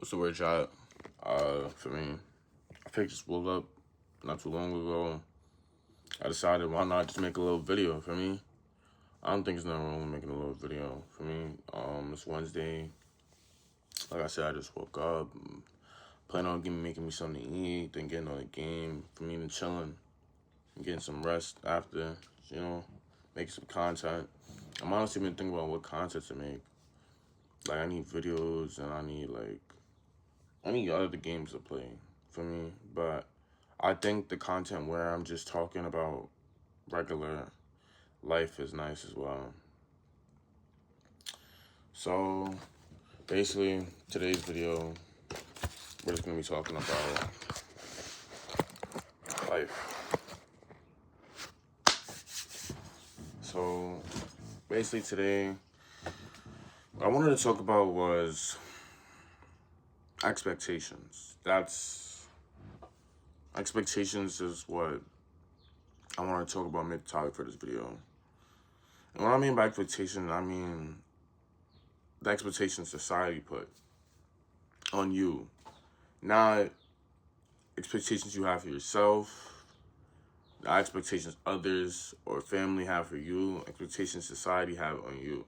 What's the word, chat? For me, I picked this woke up not too long ago. I decided why not just make a little video for me. I don't think there's nothing wrong with making a little video for me. It's Wednesday. Like I said, I just woke up. Planning on making me something to eat, then getting on the game. For me, and chilling, and getting some rest after. You know, making some content. I'm honestly been thinking about what content to make. Like I need videos and I need other games to play for me, but I think the content where I'm just talking about regular life is nice as well. So basically, today's video, we're just gonna be talking about life. So basically, today, what I wanted to talk about was expectations. Expectations is what I want to talk about mid topic for this video. And what I mean by expectation, I mean the expectations society put on you, not expectations you have for yourself, the expectations others or family have for you, expectations society have on you.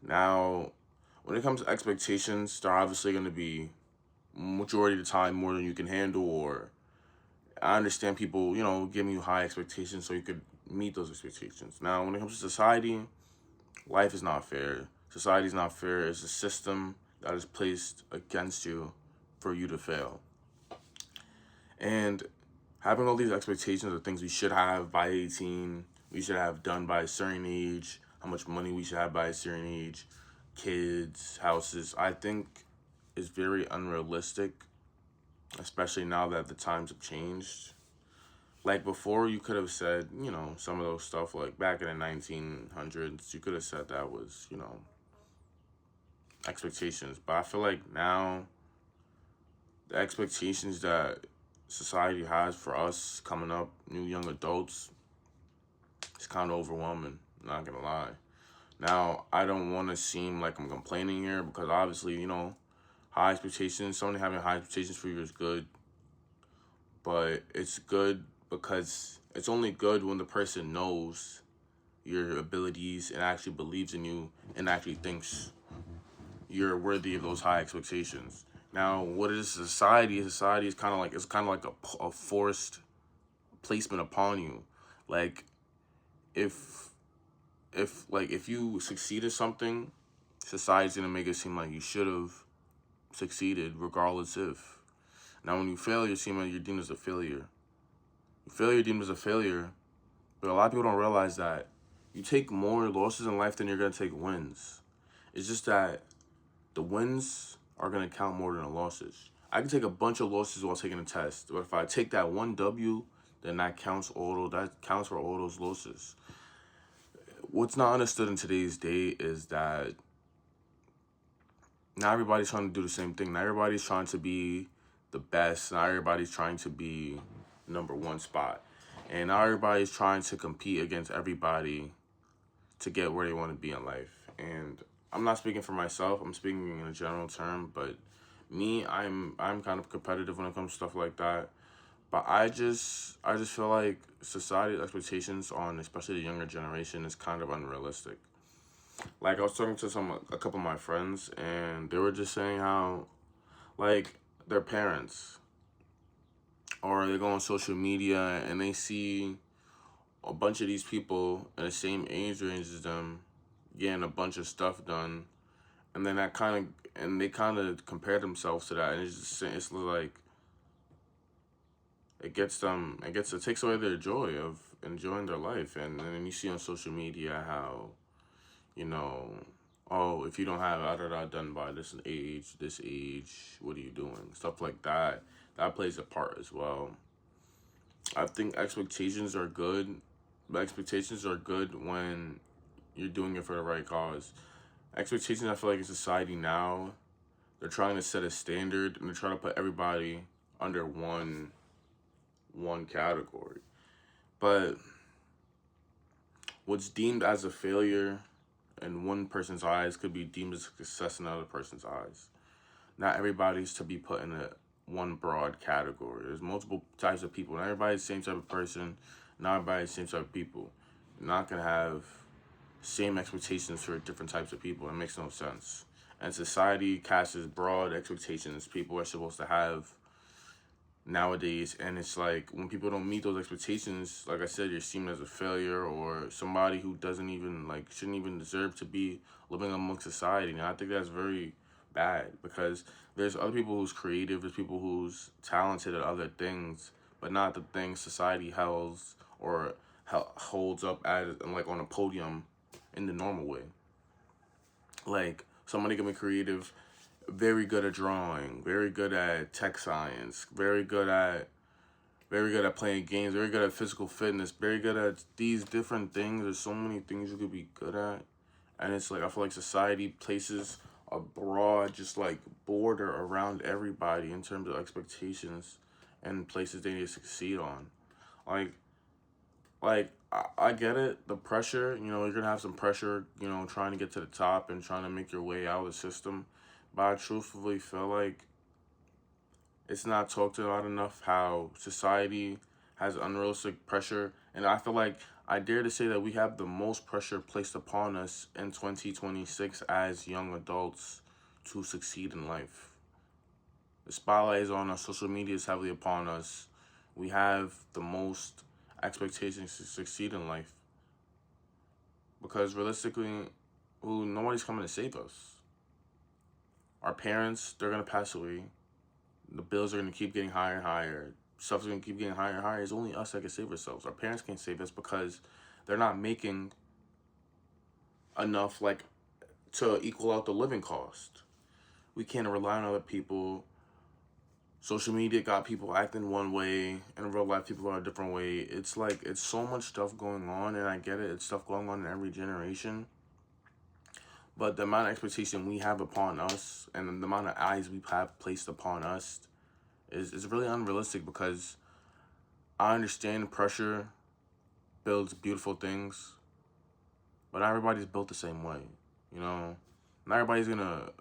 Now, when it comes to expectations, they're obviously going to be majority of the time more than you can handle, or I understand people, giving you high expectations so you could meet those expectations. Now, when it comes to society, life is not fair. Society is not fair. It's a system that is placed against you for you to fail. And having all these expectations of things we should have by 18, we should have done by a certain age, how much money we should have by a certain age, kids, houses, I think is very unrealistic, especially now that the times have changed. Like before, you could have said, some of those stuff, like back in the 1900s, you could have said that was, expectations. But I feel like now, the expectations that society has for us coming up, new young adults, it's kind of overwhelming, not gonna lie. Now, I don't want to seem like I'm complaining here because obviously, high expectations, somebody having high expectations for you is good, but it's good because it's only good when the person knows your abilities and actually believes in you and actually thinks you're worthy of those high expectations. Now, what is society? Society is kind of like a forced placement upon you. Like if if you succeed at something, society's gonna make it seem like you should have succeeded regardless if. Now when you fail, you seem like you're deemed as a failure. Failure deemed as a failure, but a lot of people don't realize that you take more losses in life than you're gonna take wins. It's just that the wins are gonna count more than the losses. I can take a bunch of losses while taking a test, but if I take that one W, then that counts for all those losses. What's not understood in today's day is that not everybody's trying to do the same thing. Not everybody's trying to be the best. Not everybody's trying to be number one spot. And not everybody's trying to compete against everybody to get where they want to be in life. And I'm not speaking for myself. I'm speaking in a general term. But me, I'm kind of competitive when it comes to stuff like that. But I just feel like society's expectations on especially the younger generation is kind of unrealistic. Like I was talking to a couple of my friends, and they were just saying how, like, their parents, or they go on social media and they see a bunch of these people in the same age range as them getting a bunch of stuff done, and then they kind of compare themselves to that, and it's like it takes away their joy of enjoying their life, and then you see on social media how, you know, oh, if you don't have done by this age, what are you doing? Stuff like that. That plays a part as well. I think expectations are good, but expectations are good when you're doing it for the right cause. Expectations, I feel like in society now, they're trying to set a standard and they're trying to put everybody under one category. But what's deemed as a failure in one person's eyes could be deemed as a success in another person's eyes. not everybody's to be put in a one broad category. There's multiple types of people. Not everybody's the same type of person. Not everybody's the same type of people. You're not gonna have same expectations for different types of people. It makes no sense. And society casts broad expectations people are supposed to have nowadays, and it's like when people don't meet those expectations, like I said, you're seen as a failure or somebody who doesn't even like shouldn't even deserve to be living among society. And I think that's very bad because there's other people who's creative, there's people who's talented at other things, but not the things society holds or holds up as like on a podium in the normal way. Like somebody can be creative, very good at drawing, very good at tech science, very good at playing games, very good at physical fitness, very good at these different things. There's so many things you could be good at. And it's like I feel like society places a broad just like border around everybody in terms of expectations and places they need to succeed on. Like I get it, the pressure, you're gonna have some pressure, trying to get to the top and trying to make your way out of the system. But I truthfully feel like it's not talked about enough how society has unrealistic pressure. And I feel like I dare to say that we have the most pressure placed upon us in 2026 as young adults to succeed in life. The spotlight is on us, social media is heavily upon us. We have the most expectations to succeed in life. Because realistically, nobody's coming to save us. Our parents, they're going to pass away. The bills are going to keep getting higher and higher. Stuff's going to keep getting higher and higher. It's only us that can save ourselves. Our parents can't save us because they're not making enough, like, to equal out the living cost. We can't rely on other people. Social media got people acting one way. In real life, people are a different way. It's like, it's so much stuff going on, and I get it. It's stuff going on in every generation. But the amount of expectation we have upon us and the amount of eyes we have placed upon us is really unrealistic because I understand pressure builds beautiful things, but not everybody's built the same way. Not everybody's gonna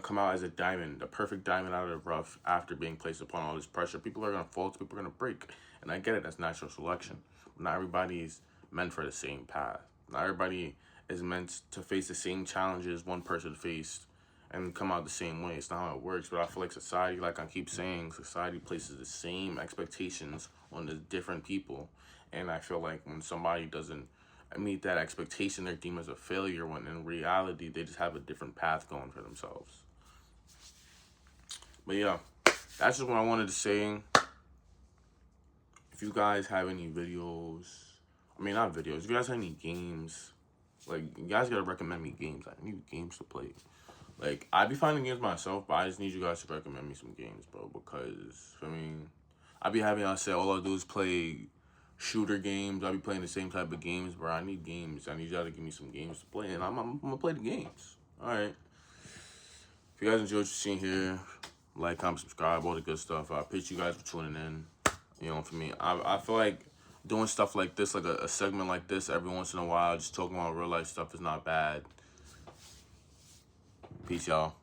come out as a diamond, a perfect diamond out of the rough after being placed upon all this pressure. People are gonna fall, people are gonna break. And I get it, that's natural selection. But not everybody's meant for the same path. Not everybody is meant to face the same challenges one person faced and come out the same way. It's not how it works. But I feel like society, like I keep saying, society places the same expectations on the different people. And I feel like when somebody doesn't meet that expectation, they're deemed as a failure, when in reality, they just have a different path going for themselves. But yeah, that's just what I wanted to say. If you guys have any videos, not videos, if you guys have any games, like, you guys gotta recommend me games. I need games to play. Like, I be finding games myself, but I just need you guys to recommend me some games, bro. Because, I be having y'all say all I do is play shooter games. I be playing the same type of games, bro. I need games. I need y'all to give me some games to play, and I'm gonna play the games. Alright. If you guys enjoyed what you're seeing here, like, comment, subscribe, all the good stuff. I appreciate you guys for tuning in. For me, I feel like doing stuff like this, like a segment like this every once in a while, just talking about real life stuff is not bad. Peace, y'all.